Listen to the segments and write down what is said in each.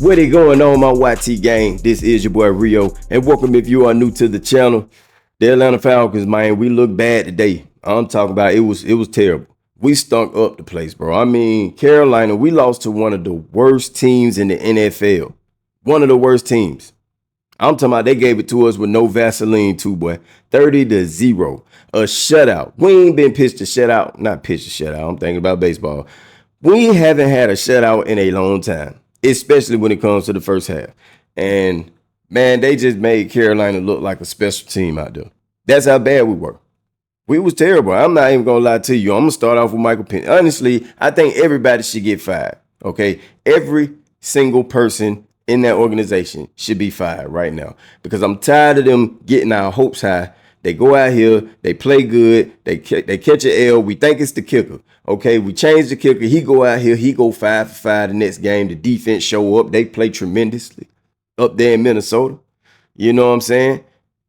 What it going on, my YT gang? This is your boy Rio, and welcome if you are new to the channel. The Atlanta Falcons, man, we look bad today. I'm talking about it was terrible. We stunk up the place, bro. I mean, Carolina, we lost to one of the worst teams in the NFL. One of the worst teams. I'm talking about they gave it to us with no Vaseline too, boy. 30-0. A shutout. We ain't been pitched a shutout. Not pitched a shutout. I'm thinking about baseball. We haven't had a shutout in a long time, especially when it comes to the first half. And, man, they just made Carolina look like a special team out there. That's how bad we were. We was terrible. I'm not even going to lie to you. I'm going to start off with Michael Penix. Honestly, I think everybody should get fired, okay? Every single person in that organization should be fired right now because I'm tired of them getting our hopes high. They go out here, they play good, they catch an L. We think it's the kicker. Okay, we change the kicker. He go out here, he go 5 for 5 the next game. The defense show up. They play tremendously up there in Minnesota. You know what I'm saying?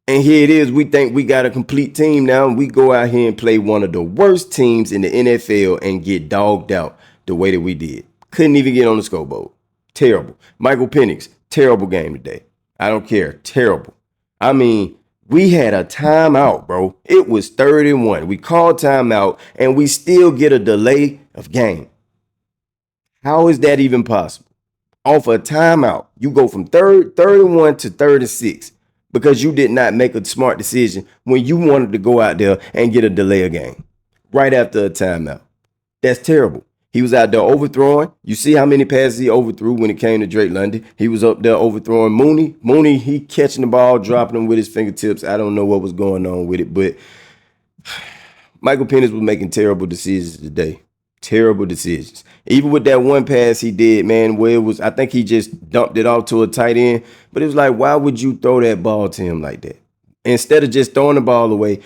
And here it is. We think we got a complete team now, and we go out here and play one of the worst teams in the NFL and get dogged out the way that we did. Couldn't even get on the scoreboard. Terrible. Michael Penix, terrible game today. I don't care. Terrible. I mean, we had a timeout, bro. It was 31. We called timeout, and we still get a delay of game. How is that even possible? Off a timeout, you go from 31 to 36 because you did not make a smart decision when you wanted to go out there and get a delay of game right after a timeout. That's terrible. He was out there overthrowing. You see how many passes he overthrew when it came to Drake London. He was up there overthrowing Mooney. Mooney, he catching the ball, dropping them with his fingertips. I don't know what was going on with it, but Michael Penix was making terrible decisions today. Terrible decisions. Even with that one pass he did, man, where it was, I think he just dumped it off to a tight end. But it was like, why would you throw that ball to him like that? Instead of just throwing the ball away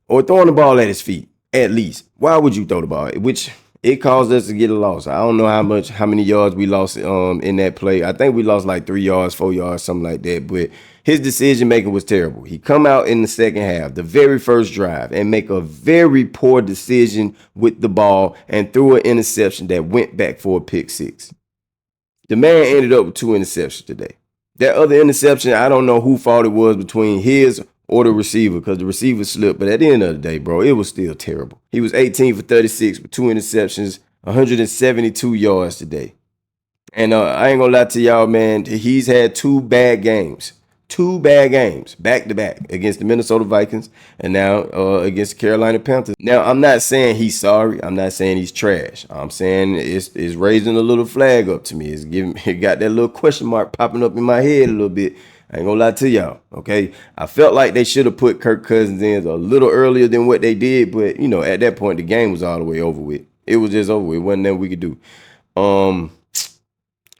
or throwing the ball at his feet, at least. Why would you throw the ball? Which it caused us to get a loss. I don't know how many yards we lost in that play. I think we lost like 3 yards, 4 yards, something like that. But his decision making was terrible. He come out in the second half, the very first drive, and make a very poor decision with the ball and threw an interception that went back for a pick six. The man ended up with 2 interceptions today. That other interception, I don't know who fault it was between his or the receiver because the receiver slipped. But at the end of the day, bro, it was still terrible. He was 18 for 36 with 2 interceptions, 172 yards today. And I ain't going to lie to y'all, man. He's had 2 bad games. 2 bad games back to back against the Minnesota Vikings and now against the Carolina Panthers. Now, I'm not saying he's sorry. I'm not saying he's trash. I'm saying it's raising a little flag up to me. It got that little question mark popping up in my head a little bit. I ain't gonna lie to y'all, okay? I felt like they should have put Kirk Cousins in a little earlier than what they did, but, you know, at that point, the game was all the way over with. It was just over with. It wasn't nothing we could do.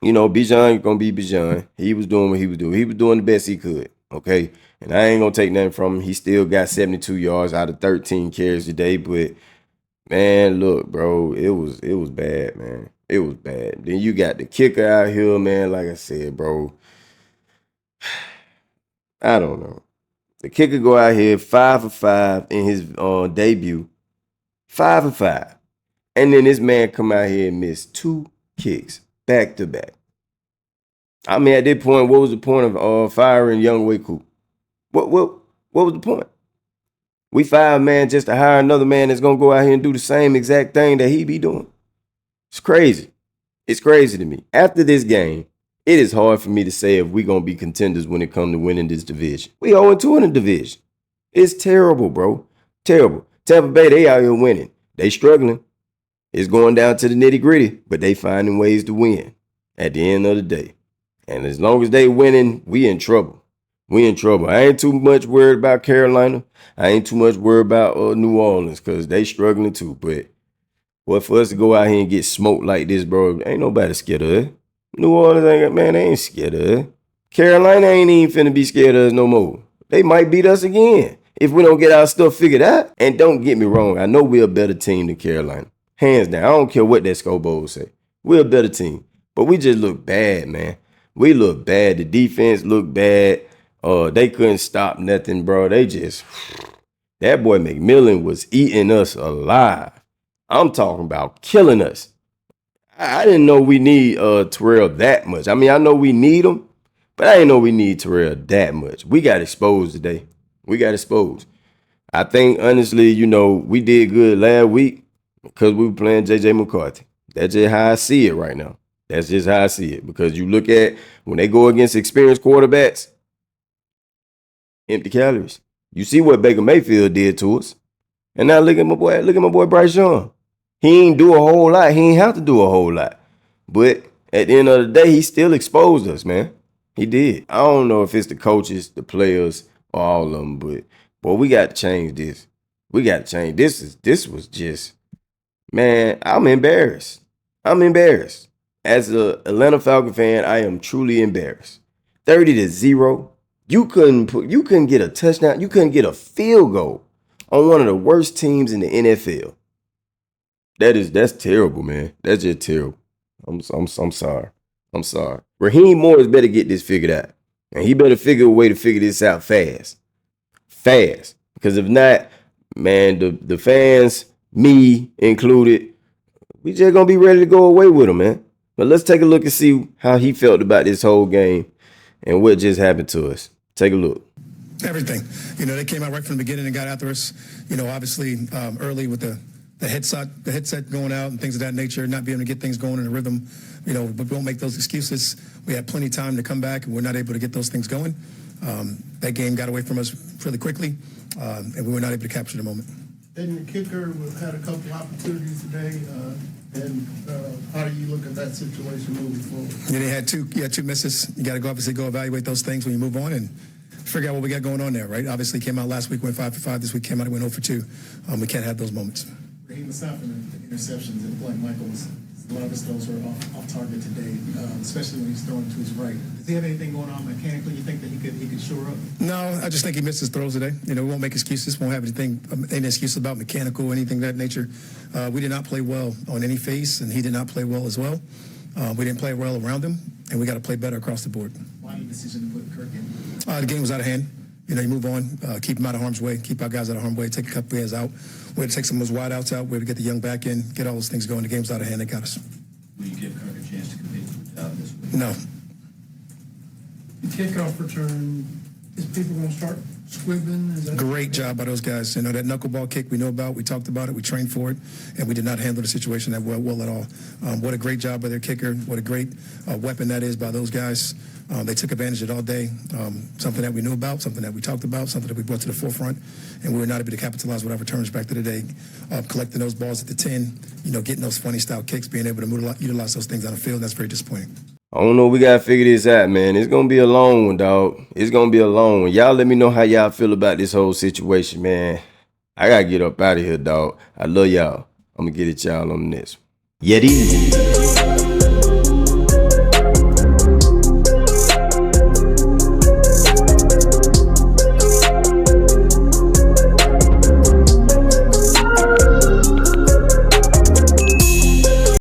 You know, Bijan gonna be Bijan. He was doing what he was doing. He was doing the best he could, okay? And I ain't gonna take nothing from him. He still got 72 yards out of 13 carries today, but, man, look, bro, it was bad, man. It was bad. Then you got the kicker out here, man, like I said, bro. I don't know. The kicker go out here 5 for 5 in his debut. 5 for 5. And then this man come out here and miss 2 kicks back to back. I mean, at this point, what was the point of firing Young Wei Coop? What was the point? We fired man just to hire another man that's gonna go out here and do the same exact thing that he be doing. It's crazy. It's crazy to me. After this game, it is hard for me to say if we're going to be contenders when it comes to winning this division. We 0-2 in the division. It's terrible, bro. Terrible. Tampa Bay, they out here winning. They struggling. It's going down to the nitty gritty, but they finding ways to win at the end of the day. And as long as they winning, we in trouble. We in trouble. I ain't too much worried about Carolina. I ain't too much worried about New Orleans because they struggling too. But what for us to go out here and get smoked like this, bro, ain't nobody scared of it. New Orleans they ain't scared of it. Carolina ain't even finna be scared of us no more. They might beat us again if we don't get our stuff figured out. And don't get me wrong, I know we're a better team than Carolina. Hands down. I don't care what that scoreboard say. We're a better team. But we just look bad, man. We look bad. The defense looked bad. They couldn't stop nothing, bro. That boy McMillan was eating us alive. I'm talking about killing us. I didn't know we need Terrell that much. I mean, I know we need him, but I didn't know we need Terrell that much. We got exposed today. We got exposed. I think, honestly, you know, we did good last week because we were playing J.J. McCarthy. That's just how I see it right now. That's just how I see it. Because you look at when they go against experienced quarterbacks, empty calories. You see what Baker Mayfield did to us. And now look at my boy Bryce Young. He ain't do a whole lot. He ain't have to do a whole lot. But at the end of the day, he still exposed us, man. He did. I don't know if it's the coaches, the players, or all of them, but boy, we got to change this. We got to change. This was just, man, I'm embarrassed. I'm embarrassed. As an Atlanta Falcon fan, I am truly embarrassed. 30-0. You couldn't get a touchdown. You couldn't get a field goal on one of the worst teams in the NFL. That's terrible, man. That's just terrible. I'm sorry. I'm sorry. Raheem Morris better get this figured out. And he better figure a way to figure this out fast. Fast. Because if not, man, the fans, me included, we just gonna be ready to go away with him, man. But let's take a look and see how he felt about this whole game and what just happened to us. Take a look. Everything. You know, they came out right from the beginning and got after us. You know, obviously early with the headset going out and things of that nature, not being able to get things going in a rhythm. You know, but we won't make those excuses. We had plenty of time to come back, and we're not able to get those things going. That game got away from us really quickly, and we were not able to capture the moment. And the kicker had a couple opportunities today. And how do you look at that situation moving forward? Yeah, you had two misses. You got to obviously go evaluate those things when you move on and figure out what we got going on there, right? Obviously came out last week, went 5 for 5. This week came out and went 0 for 2. We can't have those moments. Raheem, aside from the interceptions and Blake Michaels, a lot of his throws were off target today, especially when he's throwing to his right. Does he have anything going on mechanically? You think that he could shore up? No, I just think he missed his throws today. You know, we won't make excuses. Won't have any excuse about mechanical or anything of that nature. We did not play well on any face, and he did not play well as well. We didn't play well around him, and we got to play better across the board. Why the decision to put Kirk in? The game was out of hand. You know, you move on, keep him out of harm's way, keep our guys out of harm's way, take a couple players out. We had to take some of those wide outs out. We had to get the young back in, get all those things going. The game's out of hand. They got us. Will you give Kirk a chance to compete this week? No. The kickoff return, is people going to start squibbling? Is that Great job by those guys. You know, that knuckleball kick we know about, we talked about it, we trained for it, and we did not handle the situation that well at all. What a great job by their kicker. What a great weapon that is by those guys. They took advantage of it all day. Something that we knew about, something that we talked about, something that we brought to the forefront, and we were not able to capitalize with our returns back to the day. Collecting those balls at the 10, you know, getting those funny style kicks, being able to utilize those things on the field, that's very disappointing. I don't know. We got to figure this out, man. It's going to be a long one, dog. It's going to be a long one. Y'all let me know how y'all feel about this whole situation, man. I got to get up out of here, dog. I love y'all. I'm going to get at y'all on the next one. Yeti.